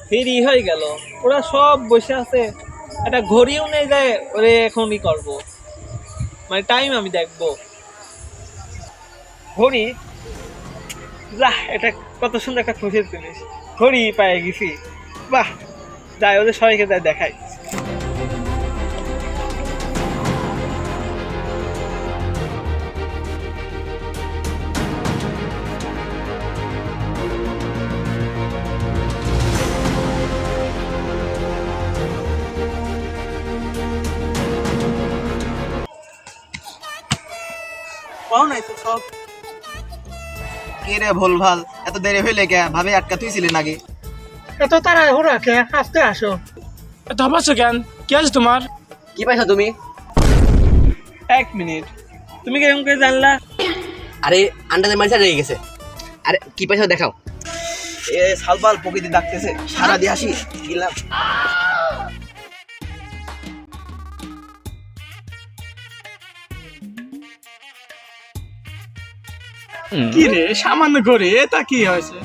ফেরি হয়ে গেল, ওরা সব বসে আছে, একটা ঘড়িও নেই যায় ওরে এখনই করবো, মানে টাইম আমি দেখবো। ঘড়ি, যা এটা কত সুন্দর একটা খুশির জিনিস, ঘড়ি পেয়ে গেছি। বাহ, যাই ওদের সবাইকে যাই দেখাই। কখন আইছো সব? কে রে ভুলভাল, এত দেরি হইলে কে? ভাবে আটকা তুইছিলি নাকি? এত তাড়াহুড়া কে? আস্তে আসো। ধপাচ্ছ কেন? কি আছে তোমার? কি পাইছো তুমি? এক মিনিট, তুমি কেমন করে জানলা? আরে আন্ডারে মারিসা রয়ে গেছে। আরে কি পাইছো দেখাও। এ সালপাল প্রকৃতি ডাকতেছে, সারা দিয়ে আসি গেলাম। কি রে সামান্য করে তা কি হয়েছে?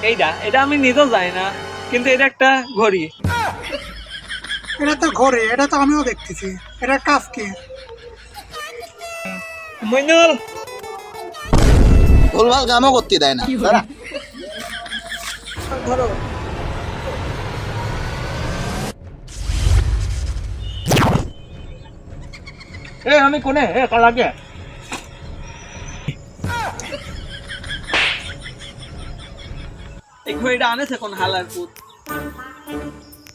এইটা এটা আমি নিজেও জানি না, কিন্তু এটা একটা ঘড়ি। এটা তো ঘরে, এটা তো আমিও দেখতেছি। এটার কাজ কি? মইনুল, ভুলভাল কামও করতে দেয় না। দাঁড়া। ধরো। আমি কোনে লাগে এই ঘড়িটা আনেছে কোন হালার পুত?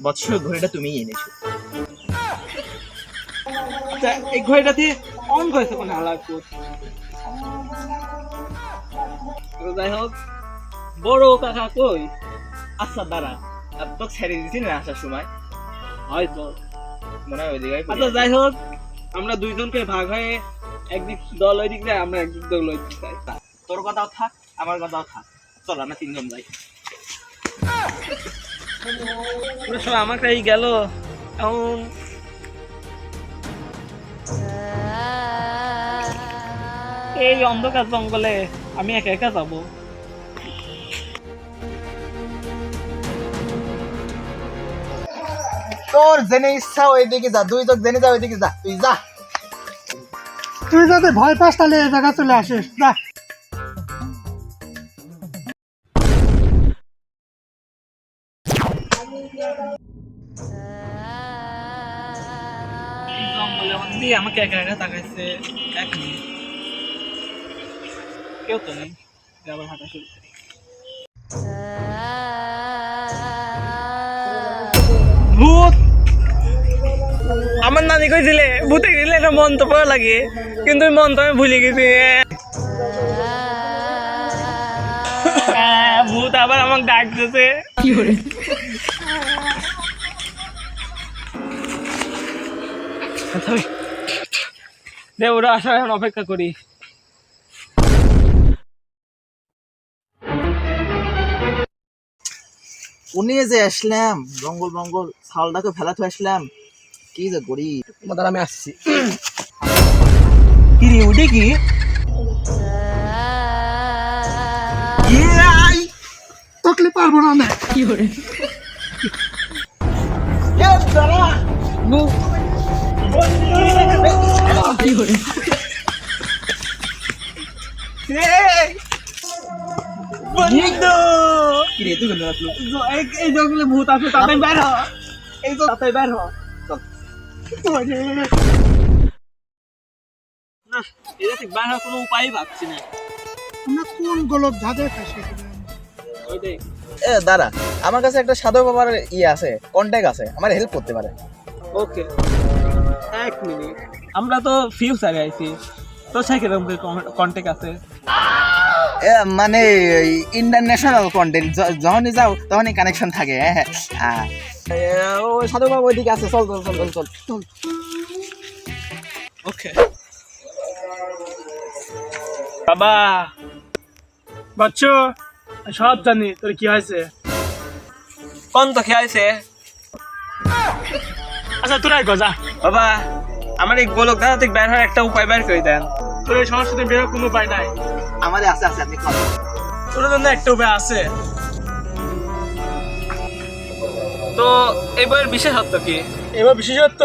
বৎস, ঘড়িটা তুমিই এনেছো। আচ্ছা, এই ঘড়িটা দিয়ে অন করেছে কোন হালার পুত? তো যাই হোক, বড় কাকা কই? আচ্ছা দাঁড়া, আর তো ছেড়ে দিছি না আসার সময়, হয়তো মনে হয় ওই জায়গায় আচ্ছা যাই হোক, আমরা দুইজনকে ভাগ হয়ে একদিক দল ওই দিক যায়, আমরা একদিক দল ওই দিক যাই। তোর কথাও থাক, আমার কথাও থাক, চল আমরা তিনজন যাই। ওরা সব আমাকেই গেল এখন। এই অন্ধকার জঙ্গলে আমি একা একা যাবো। তোর জেনে ইচ্ছা ওইদিকে যা, দুই চোখ জেনে যা, ওইদিকে যা, তুই যা। তুই যদি ভয় পাস তাহলে এই জায়গা চলে আসিস। যা। এই জঙ্গলে মধ্যে আমাকে একা একা তাকাইছে। এক মিনিট, কেউ তো নেই, আবার হাঁটা শুরু করি। ভূত! আমার নানি কইছিলে ভূতে গেলে একটা মন্ত্র পড়া লাগে, কিন্তু ওই মন্ত্র আমি ভুলে গেছি। ভূত আবার আমাকে ডাকতেছে। দে ওরা আসার এখন অপেক্ষা করি। উনি যে আসলাম, জঙ্গল বঙ্গল ছালটাকে ফেলাতে আসলাম, কি যে করি? দাঁড়া আমি আসছি। কি রে, উঠে কি? তকলি পারবো না আমি। কি রে, তুই কেন আসলো? এই জঙ্গলে ভূত আছে, তাতে বের হ, এই তো তাতে বের হ। না, এটা ঠিক বের হওয়ার কোনো উপায় পাচ্ছি না। আমরা কোন গোলক ধাঁধে ফাঁসি? ওই দেখ, এ দাঁড়া, আমার কাছে একটা সাধু বাবার ইয়ে আছে, কন্ট্যাক্ট আছে, আমার হেল্প করতে পারে। ওকে এক মিনিট, আমরা তো ফিউচারে আইছি, তোর সাথে কিরকম কন্ট্যাক্ট আছে? মানে ইন্টারন্যাশনাল কন্টেন্ট, যখনই যাও তখনই কানেকশন থাকে। হ্যাঁ, ও সাধু বাবা ওইদিকে আছে, চল চল চল চল চল চল। ওকে বাবা। বাচ্চু সব জানি তোর কি হয়েছে। কোন তো খেয়েছে? আচ্ছা তোরাই গজা, বাবা, আমার এই গোলক ধাঁধা থেকে বের হওয়ার একটা উপায় বের করে দেন। তোর এই সমস্যা থেকে বেরোর কোনো উপায় নাই। আমাদের আছে আছে, আপনি কল। তোর জন্য একটা উপায় আছে। তো এই বইয়ের বিশেষত্ব কি? এবার বিশেষত্ব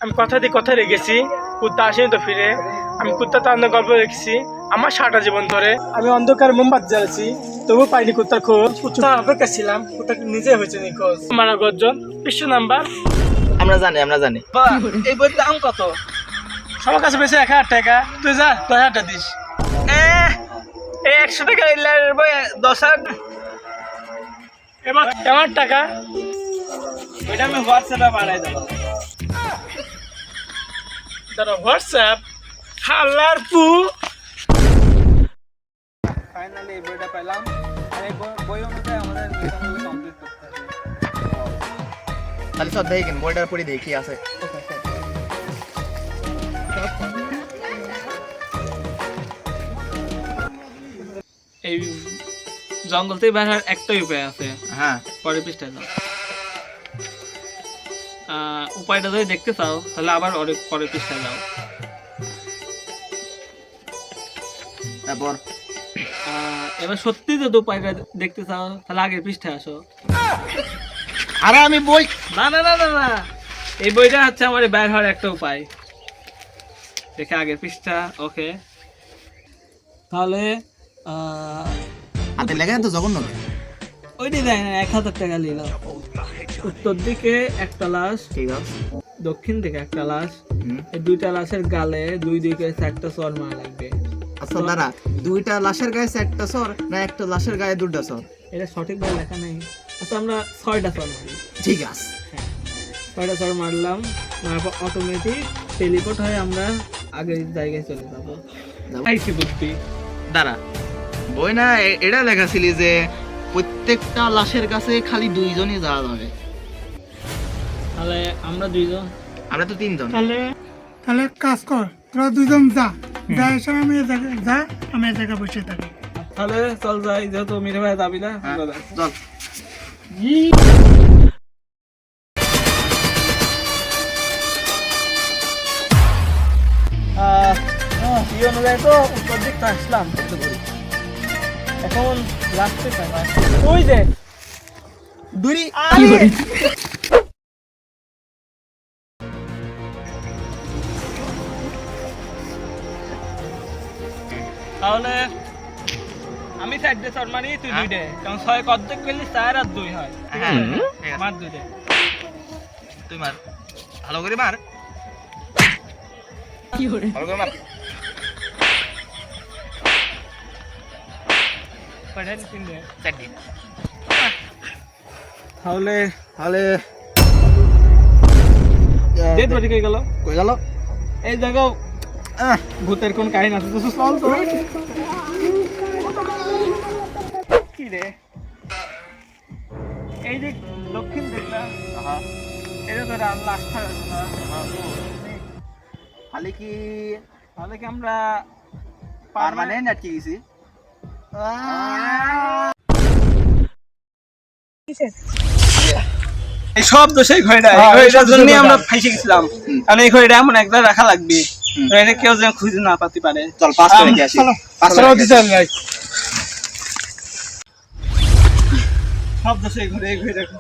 আমি কথা দিয়ে কথা রেখেছি, কুত্তা আসেনি তো ফিরে। আমি কুত্তা তার গল্প রেখেছি আমার সারাটা জীবন ধরে। আমি অন্ধকার মোমবাতি জ্বালাচ্ছি, তবু পাইনি কুত্তার খোঁজ। কুত্তা অপেক্ষা ছিলাম, কুত্তা নিজে হয়েছে নিখোঁজ। মারা গর্জন, বিশ্ব নাম্বার। আমরা জানি বাহ, এই বইয়ের দাম কত? সবার কাছে বেশি 1000 টাকা, তুই যা 10,000 টাকা দিস। এই 100 টাকা লাইব্রেরির বই 10,000। এবার আমার টাকা ওইটা আমি হোয়াটসঅ্যাপে পাঠাই দেবো। তারা হোয়াটসঅ্যাপ খালার পু। ফাইনালি এই বইটা পেলাম। আর এই বই অনুযায়ী আমাদের মিশনগুলো কমপ্লিট করতে হবে। তাহলে সব দেখেন বইটার পরে দেখি আছে। এই জঙ্গল থেকে বের হওয়ার একটাই উপায় আছে। হ্যাঁ, পরের পৃষ্ঠায় যাও। উপায়টা যদি দেখতে চাও তাহলে আবার পরের পৃষ্ঠায় যাও। তারপর এবার সত্যি যদি উপায়টা দেখতে চাও তাহলে আগের পৃষ্ঠায় আসো। আরে আমি বই না না না না না, এই বইটা হচ্ছে আমার বের হওয়ার একটা উপায়। দেখে আগের পৃষ্ঠা। ওকে, তাহলে হাতে লেগে তো জঘন্য। ওইটি দেয় না, 1000 টাকা নিল। উত্তর দিকে একটা লাশ, ঠিক আছে। দক্ষিণ দিকে একটা লাশ। এই দুইটা লাশের গালে দুই দিকে 4টা চর মারা লাগবে। আচ্ছা দাঁড়া, দুইটা লাশের গায়ে 4টা সর না একটা লাশের গায়ে 2টা সর? এটা সঠিকভাবে লেখা নেই। আচ্ছা আমরা 6টা চর মারি। ঠিক আছে। 6টা চর মারলাম, তারপর অটোমেটিক টেলিপোর্ট হয়ে আমরা আগের জায়গায় চলে যাবো। আইসি বুদ্ধি। দাঁড়া, বই না এটা লেখা ছিল যে প্রত্যেকটা লাশের কাছে খালি 2জনই যাওয়া যাবে। তাহলে আমরা 2জন, আমরা তো 3জন। তাহলে এক কাজ কর, তোরা 2জন যা, এসে আমি এই জায়গায় বসে থাকি। তাহলে চল যাই, যেহেতু মিরে ভাই যাবি না। হ্যাঁ, চল। এই অনুযায়ী তো উত্তর দিকটা আসলাম। এখন লাস্টে ওই যে দূরি তাহলে আমি 4টে চর মারি, তুই 2টে, কারণ 6 অর্ধেক করলে 4 আর 2 হয়। হ্যাঁ, ঠিক আছে। মার 2টে। তুই মার, ভালো করে মার। ভালো করে মার। পাঠাই 3টে। 4টি। তাহলে তাহলে ডেড বডি কই গেল? কই গেল? এই জায়গাও ভূতের কোন কাহিনী আছে তো চল তো। কি রে, এই যে দক্ষিণ দিকটা, এটা তো লাস্টটা। খালি কি তাহলে কি আমরা পার্মানেন্ট আটকে গেছি? এই সব দোষেই ঘড়িটা, ঘড়িটার জন্য আমরা ফাইসে গেছিলাম। কারণ এই ঘড়িটা এমন একবার রাখা লাগবে, এটা কেউ যেন খুঁজে না পাতে পারে। চল 5 রেখে আসি। 5 রেখে সব দোষেই ঘড়ি, এই ঘড়ি রাখো।